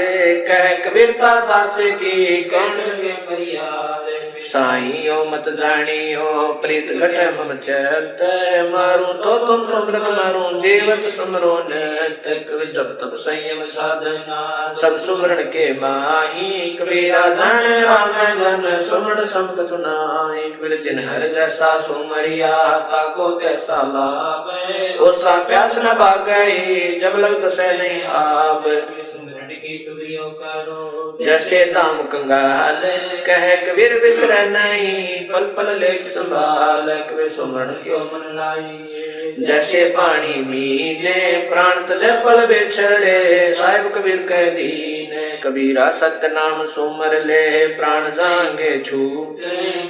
कह कबीरता दास की कौन सके फरियाद। साइयो मत जानियो प्रीत घट मम चैत, मारूं तो तुम सुमरत मारूं जीवत सुमरो नत। जब तब संयम साधना सब सुमरण के माही, कबीरा जाने राम जन सुमरण समत सुनाई। कबीर जिन हर जैसा सुमरिया ताको तैसा लाभ, ओसा प्यास न भाग गई जब लग से नहीं आप। सुमरण की सुधियो करो जैसे दाम कंगाल, कह कबीर बिसर नहीं पल पल लेख संभाल। कबीर सुमरण क्यों मन लाई जैसे पानी मीने, प्राण तजे पल बिछड़े साहिब कबीर कह दीन। कबीरा सत्य नाम सुमर ले प्राण जाएंगे छूट,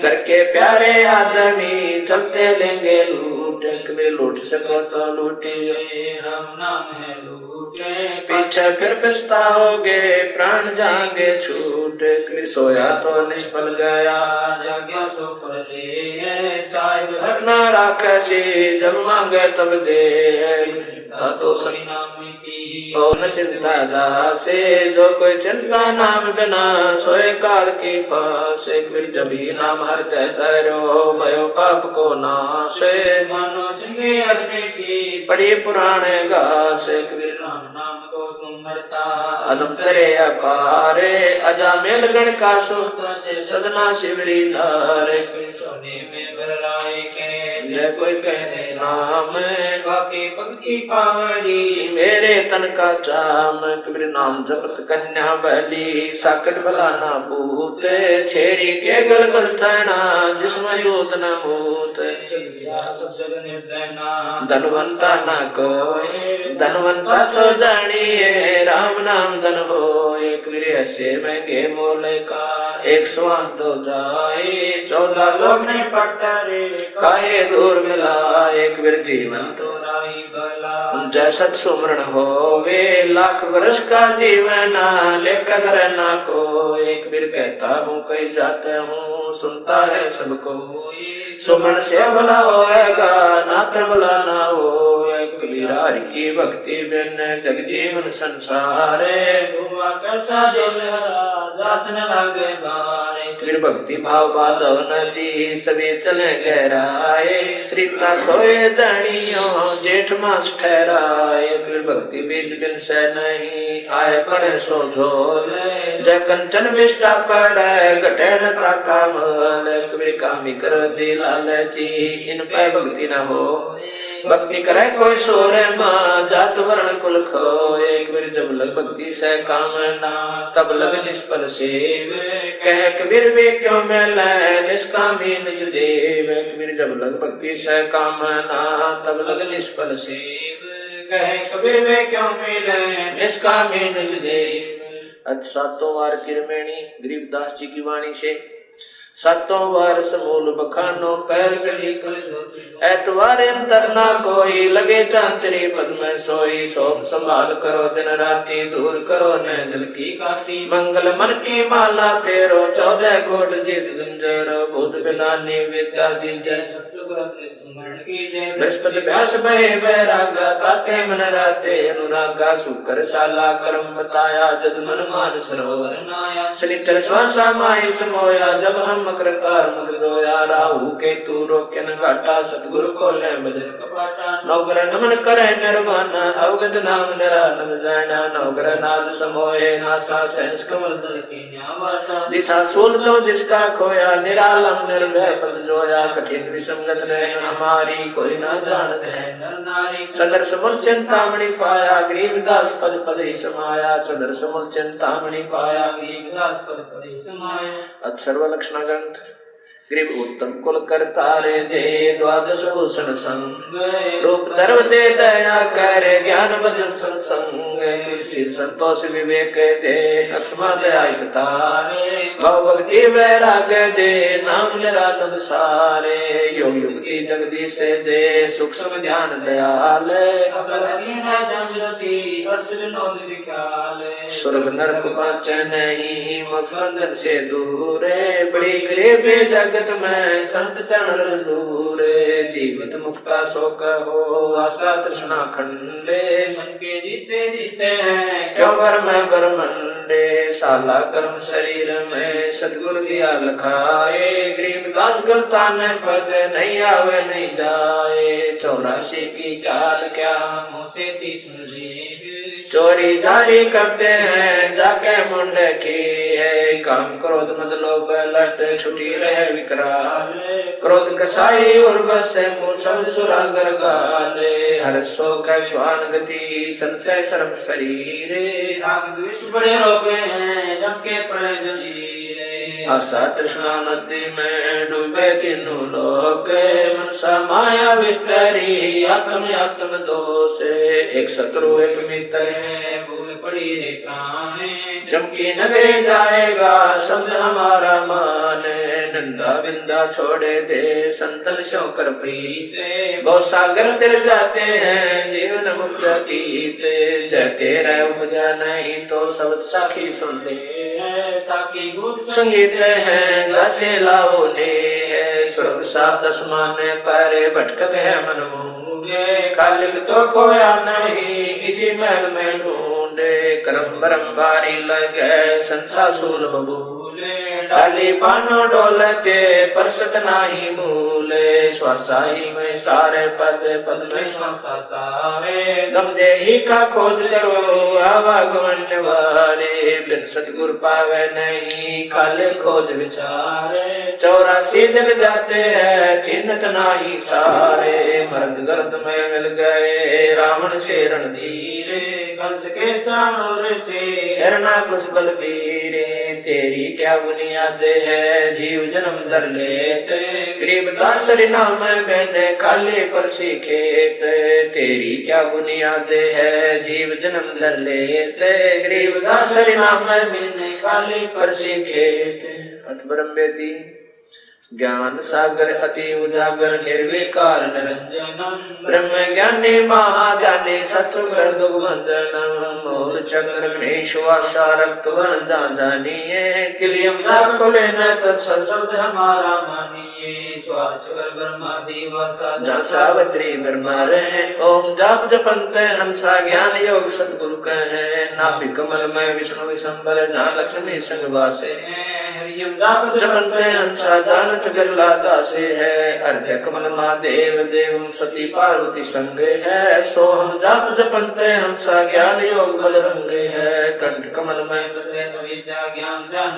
करके प्यारे आदमी चलते लेंगे लूट। कबीर लूट सको तो लूटिए राम नाम है लूटे, पीछे फिर पछताओगे प्राण जाएंगे छूट। कबीर सोया तो निष्फल गया जाग्या सो पर ले, साहिब हट ना राखसी जब मांगे तब दे। तो सही नाम की ओ न चिंता दासे, जो कोई चिंता नाम बिना सोए काल की फासे। कबीर जब ही नाम हरते तरो भयो पाप को नासे, मानो चंगे अजमे की पढ़ी पुराने गासे। कबीर राम नाम को सुमरता अदम तरे अपारे, अजा मेल गण का सुख सदना शिवरी धारे। सोने में बरलाए के जय कोई कहने नाम बाकी पंक्ति पावरी मेरे तन का चाम कबीर नाम जपत कन्या बली साकट भला ना भूत छेरी के गल गल थना जिसमें दूत न भूत धनवंता न कोई धनवंता सो जानिए राम नाम धन हो एक ऐसे महंगे मोले का एक श्वास दो जाए 14 लोग नहीं पड़ता रे काहे दूर मिला एक वीर जीवन तो राही भला जय सत सुमरण हो वे लाख वर्ष का जीवन ले कदर ना को एक वीर कहता हूँ कहीं जाते हूँ सुनता है सबको सुमरण से भला होएगा नाथ भला ना हो एक वीरार की भक्ति बिन जग जीवन संसारे जात न लागे बारे फिर भक्ति भाव बाधव नदी सभी चले गहराए श्रीता सोए जानियो जेठ मास ठहराए फिर भक्ति बीज बिन से नहीं आए पड़े सो झोल जय कंचन विष्टा पड़े घटे न ताका मल कबीर कामी कर दी लालची इन पे भक्ति न हो भक्ति करे कोई सोरे माँ जात वर्ण कुल खो एक बार जब लग भक्ति से काम ना तब लग निष्फल सेव कह कबीर वे क्यों मिले निष्कामी निज देव कबीर जब लग भक्ति से काम ना तब लग निष्फल सेव कह कबीर वे क्यों मिले निष्कामी निज देव। सातों वार किरमेणी गरीबदास जी की वाणी से सातों वार समूल बखानो पैर गली ऐतवार अंतरना कोई लगे चांतरी पद में सोई सोम संभाल करो दिन राती दूर करो न दिल की काती मंगल मन की माला फेरो 14 कोट जीत जंजरो बुध बिलानी विद्या दीजय बृहस्पति व्यास भय बैरागा ताते मन राते अनुरागा शुकर शाला कर्म बताया जद मन मान सरोवर नाया शनिचर स्वासा माई समोया जब हम मकर मकर जोया राहु के तू रोके न घाटा सतगुरु खोले बदन कपाटा नौकर नमन करे निर्वाण अवगत नाम निरानंद जाना नौकर नाद समोहे नासा सहस कमल दर की न्यावासा दिशा सूल तो जिसका खोया निरालम निर्भय पद जोया कठिन विसंगत रहन हमारी कोई न जानत है नर नारी चंद्र समूल चिंतामणि पाया गरीबदास पद पद ही समाया चंद्र समूल चिंतामणि पाया गरीबदास पद पद ही समाया अक्षर लक्षण ग्रंथ ग्रीव उत्तम कुल करतारे दे द्वादश भूषण संग रूप धर्म दे दया कर ज्ञान बद सत्संग सिर संतोष विवेक दे लक्ष्मा दया तारे भव भक्ति वैराग दे नाम निरालम सारे योग युक्ति जगदीश दे सूक्ष्म ध्यान दयाल स्वर्ग नरक पांच नहीं मकसद से दूर बड़ी गरीब जगत में संत चरण दूरे जीवित मुक्ता शोक हो आशा तृष्णा खंडे मन के जीते जीते हैं क्यों भर में बरमंडे साला कर्म शरीर में सतगुरु दिया लखाए गरीबदास गलता न पद नहीं आवे नहीं जाए 84 की चाल क्या मुझसे 30 चोरी जारी करते हैं जाके मुंडे की है काम क्रोध मद लोभ लट छुटी रहे विकराल क्रोध कसाई और बस सब सुरागर गाले हर शोक श्वान गति संशय शर्म शरीर राग द्वेष बड़े रोगे हैं जम के पड़े जमीरे आशा तृष्णा नदी में डूबे तीनों लोग मनसा माया विस्तरी आत्म आत्म दोष एक शत्रु एक मित्र भूल पड़ी रे काने चमकी नगरी जाएगा शब्द हमारा माने नंदा बिंदा छोड़े दे संतन शोकर प्रीते बहुत सागर तिर जाते हैं जीवन मुक्त गीते जयते रह उपजा नहीं तो सब साखी सुन ले साखी गुण संगीत है दसे लाओ ने है स्वर्ग सात आसमान पर भटकत है मन मूंगे कालिक तो खोया नहीं इसी महल में ढूंढे करम बरम बारी लगे संसा सूल बबूले डाली पानो डोलते परसत नाही मूले श्वासा ही में सारे पद पद में श्वासा सारे गम देही का खोज करो आवागमन निवारे बिन सतगुर पावे नहीं खाले खोज विचारे 84 जग जाते हैं चिन्हत नाही सारे मर्द गर्द में मिल गए रावण से रणधीरे कंस के स्थानों से हिरणा कुछ बलबीरे तेरी क्या बुनियाद है जीव जन्म धर लेते गरीबदास नाम मैंने खाली परसी खेत तेरी क्या बुनियाद है जीव जन्म धर लेते गरीबदास नाम मैंने खाली परसी खेत अथ ब्रह्म वेदी ज्ञान सागर अति उजागर निर्विकार निरंजनम ब्रह्म ज्ञानी महाज्ञानी सत्सुगर दुर्वंदनम मूल चक्र गणेश वासा रक्त वर्ण जा जानिए किलियम कुले न तत्सद हमारा मानिए स्वाचकर ब्रह्मा दिवसा जा सावित्री ब्रह्मा रहे ओम जाप जपन्ते हंसा ज्ञान योग सतगुरु कहे नाभि कमल में विष्णु विशंबर जहाँ लक्ष्मी संग वासे हरियम जाप जपन्ते हंसा जान बिरला दासे है अर्घ्य कमल महादेव देव सती पार्वती संगे है सोहम जाप जपन्ते हंसा ज्ञान योग बल रंगे है कंठ कमल में बसे विद्या ज्ञान ध्यान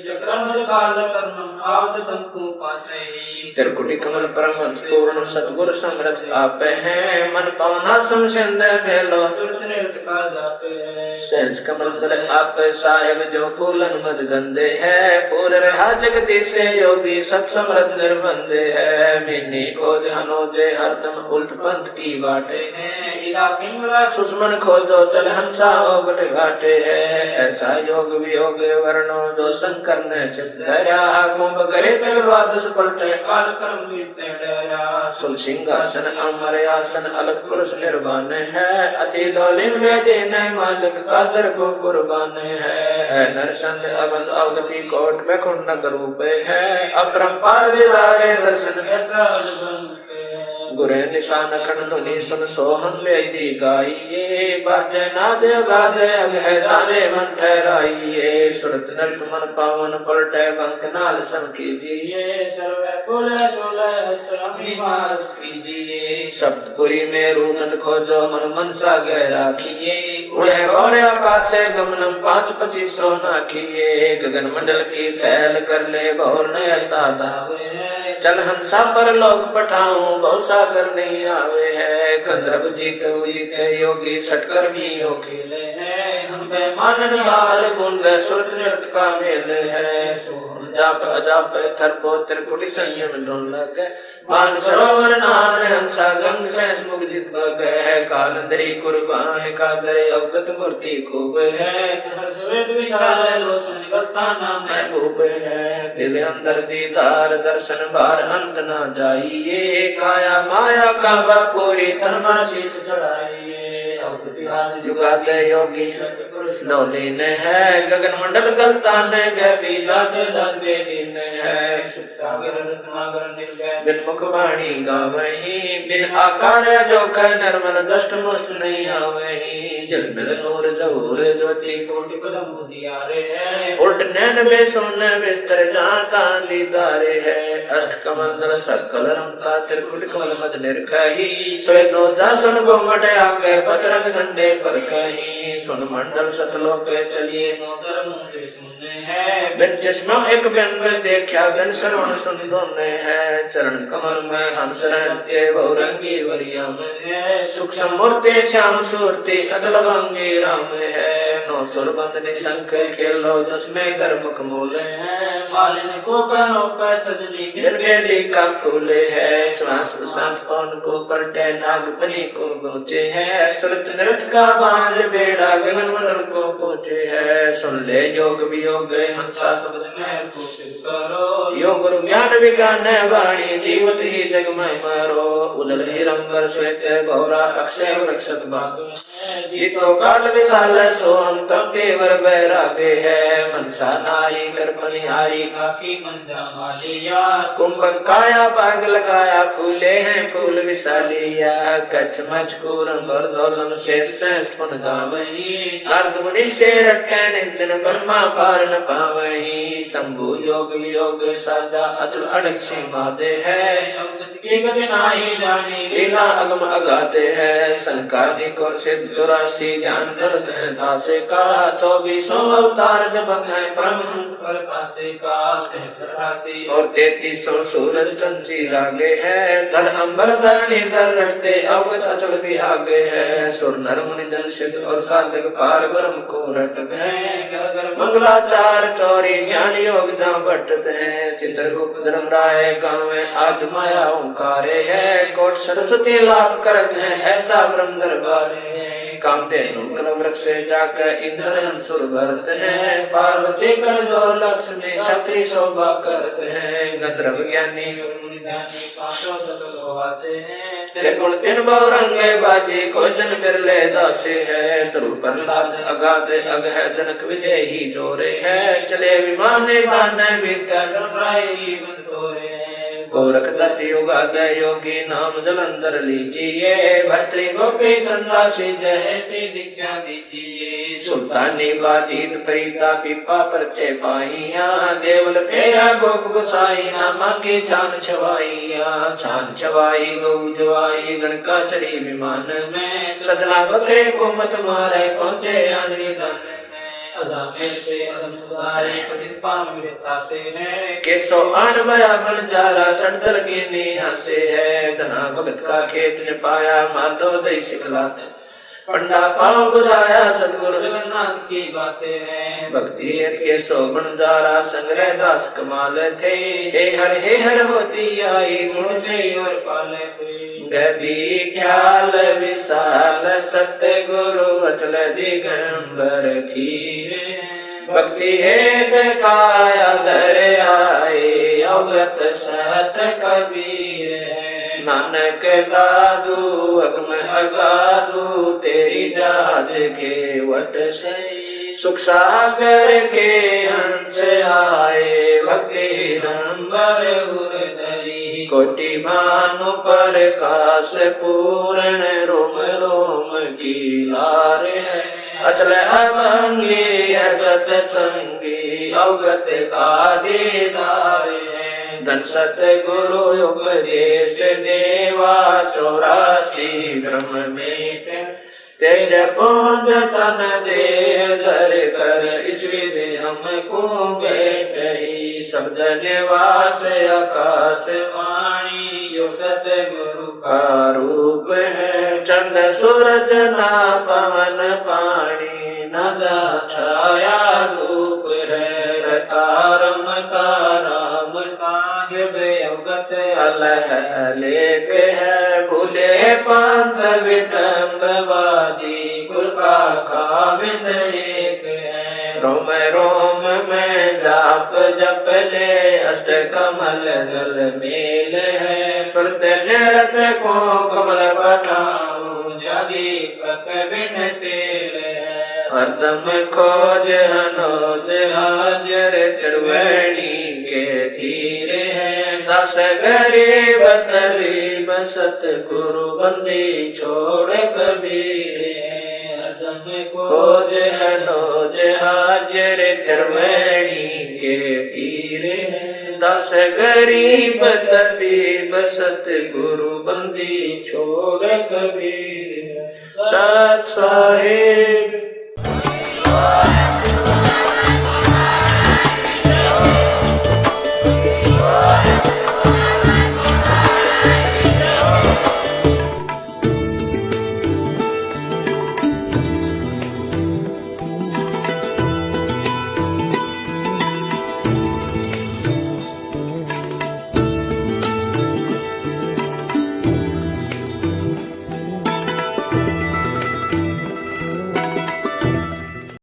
चक्रम काल कर्म आवत तंकु पासे त्रिकुटी कमल परम हंस पूर्ण सतगुर समरथ आप है मन पावना समसिंद मेलो सुरत नृत्य का जापे सहज कमल दल आप साहेब जो फूलन मद गंदे है पूर्ण रहा जगदीश से योगी सत समरथ निर्बंधे है मिनी खोज हनोजे हरदम उल्ट पंथ की बाटे है इला पिंगला सुषमन खोजो चल हंसा ओगट घाटे है ऐसा योग वियोग वर्णो जो शंकर ने चित धरा कुंभ करे चक्रवात पलटे काल कर्म डरा सुल सिंहासन अमर आसन अलग पुरुष निर्वाण है अति लोलिन में देने मालिक कादर को कुर्बान है नरसंत अवध अवगति कोट में कुंड रूप है अपरंपार विदारे दर्शन गुरे निशान खंड धुनि सुन सोहन वेदी गाइए बाजे नाद गादे अगह ताले मन ठहराइए सुरत नृत मन पावन पलटे बंक नाल सम कीजिए सर्वे कुल सोलह कीजिए सप्तपुरी में रूनन खोजो मन मनसा गह राखिए उड़े बौरे आकाश से गमनम 5-25 नाखिए गगन मंडल की सैल कर ले बहुर ने ऐसा धावे चल हंसा पर लोक पठाऊं बहु सागर नहीं आवे है गंधर्व जीते योगी सटकर भी हो खेले है हम बेमान निहाल गुण सुरत नृत्य का मेल है जाप अजाप थरपो त्रिकुटी संयम ढूंढ लगे मान सरोवर नान हंसा गंग से मुख जित गए कालंदरी कुर्बान का दरे अवगत मूर्ति खूब है विशाल लोचन निकलता नाम महबूब है दिल अंदर दीदार दर्शन बार अंत ना जाइए काया माया का बापूरी तन मन शीश चढ़ाइए युगाते योगी नौली ने है गगन मंडल गलता ने बेदीन है बिन मुख वाणी गावही बिन आकार जो कह नरमन दष्ट मुष्ट नहीं आवही जल मिल नूर जहूर ज्योति कोटि पदम उजियारे है उल्ट नैन में सोने बिस्तर जाता दीदारे है अष्ट कमल दल सकल रंका त्रिकुट कमल मद निर्खही श्वेतो दासन गोमट आगे पतरंग घंटे पर कहीं सुन मंडल सतलोक चलिए बिन चश्मा एक बिन में देखा बिन श्रवण सुन दोने है चरण कमल में हंस रहते बहुरंगी वरिया में सूक्ष्म मूर्ति श्याम सूर्ति अचल भंगी राम है नौ सुर बंदनी शंख खेलो 10 में गर्मुख मूले है मालिनी को कानों पर सजनी निर्वेदी का फूले है श्वास प्रश्वास पवन को पलटे नागपनी को गोचे है सुरत नृत्य का बांध बेड़ा गगन मंडल को पहुँचे है सुन ले योग वियोग हंसा शब्द में करो योग गुरु ज्ञान विज्ञान वाणी जीवत ही जग में मारो उजल हिरंबर श्वेत बहुरा अक्षय वृक्षत बाग जीतो काल विशाल सोहम तब देवर बैरागे है मनसा नारी कर बनिहारी काकी मंदा मालिया कुंभक काया बाग लगाया फूले हैं फूल विशालिया कच्छ मचकूर बरदौलन शेष पुन गावे पावही। नारद मुनि से रटे निंदन ब्रह्मा पार न पावही। शंभु योग वियोग साजा अचल अड़क सीमा दे है। की गति नाही जानी लीला अगम अगाधे है। संकादिक और सिद्ध 84 ध्यान दर्द है दासे का। 24 अवतार जब है परमहंस पर पासे का सहस्रासी। और 33 सूरज चंची लागे है। धर अंबर धरणी धर रटते अवगत अचल भी आगे है। सुर नर मुनि जन सिद्ध और साधक पार ब्रह्म को रटते हैं। मंगलाचार चौरी ज्ञान योग जहाँ बटते हैं। चित्रगुप्त धर्मराय गाँव में आज माया ओंकारे है। कोट सरस्वती लाभ करते हैं ऐसा ब्रह्म दरबारे है। कामधेनु कल वृक्ष से जाकर इंद्र अंसुर भरते हैं। पार्वती कर जो लक्ष्मी क्षत्रिय शोभा करते हैं। गंधर्व ज्ञानी गुण तीन बहुरंगे बाजी को जन बिरले दासे है। ध्रुव प्रहलाद अगाध अग है जनक विदेही जोरे है। चले विमान दान भीतर गोरख दत्त युगाद योगी नाम जलंधर लीजिए। भर्तृ गोपी चंदा से जैसे दीक्षा दीजिए। सुल्तानी बाजीत फरीदा पीपा परचे पाइया। देवल फेरा गोप गुसाई नामा के छान छवाइया। छान छवाई गौ जवाई गणका चढ़ी विमान में। सजना बकरे को मत मारे पहुंचे आनरी दान केसो आन बया बन जारा सड़दल की नीहा से है। धना भगत का खेत ने पाया माधो दई सिखलाते। पंडा पाँव बुझाया सतगुरु जगन्नाथ की बातें हैं। भक्ति हेत के शोभन जारा संग्रह दास कमाल थे। हे हर होती आई गुण से और पाले थे। गभी ख्याल विशाल सत्य गुरु अचल दिगंबर धीरे। भक्ति हेत काया धर आए अवगत सहत कबीर। नानक दादू अगम अगादू तेरी जात के वट से। सुख सागर के हंस आए भक्ति नंबर उदरी। कोटि भानु पर काश पूर्ण रोम रोम की लार है। अचल अभंगी है सतसंगी अवगत का दीदार है। धन सतगुरु उपदेश देवा 84 ब्रह्म मेट। तेज पुंज तन दे धर कर इस विधि हमको बैठ ही। शब्द निवास आकाश वाणी यो सतगुरु का रूप है। चंद सूरज ना पवन पानी न छाया धूप है। रतारम ताराम साहिब अवगत अलह लेख है। भूले पंथ विटम्बवादी कुल का खाविंद एक है। रोम रोम में जाप जप ले अष्ट कमल दल मेल है। सुरत निरत को कमल पठाऊं दीपक बिन तेल है। हरदम खोज हनोज हाजर त्रिवेणी के तीरे है। दस गरीब तरीब सतगुरु बंदी छोड़ कबीर। हरदम खोज हनोज हाजर त्रिवेणी के तीरे है। दस गरीब तबीब सतगुरु बंदी छोड़ कबीर। सत साहिब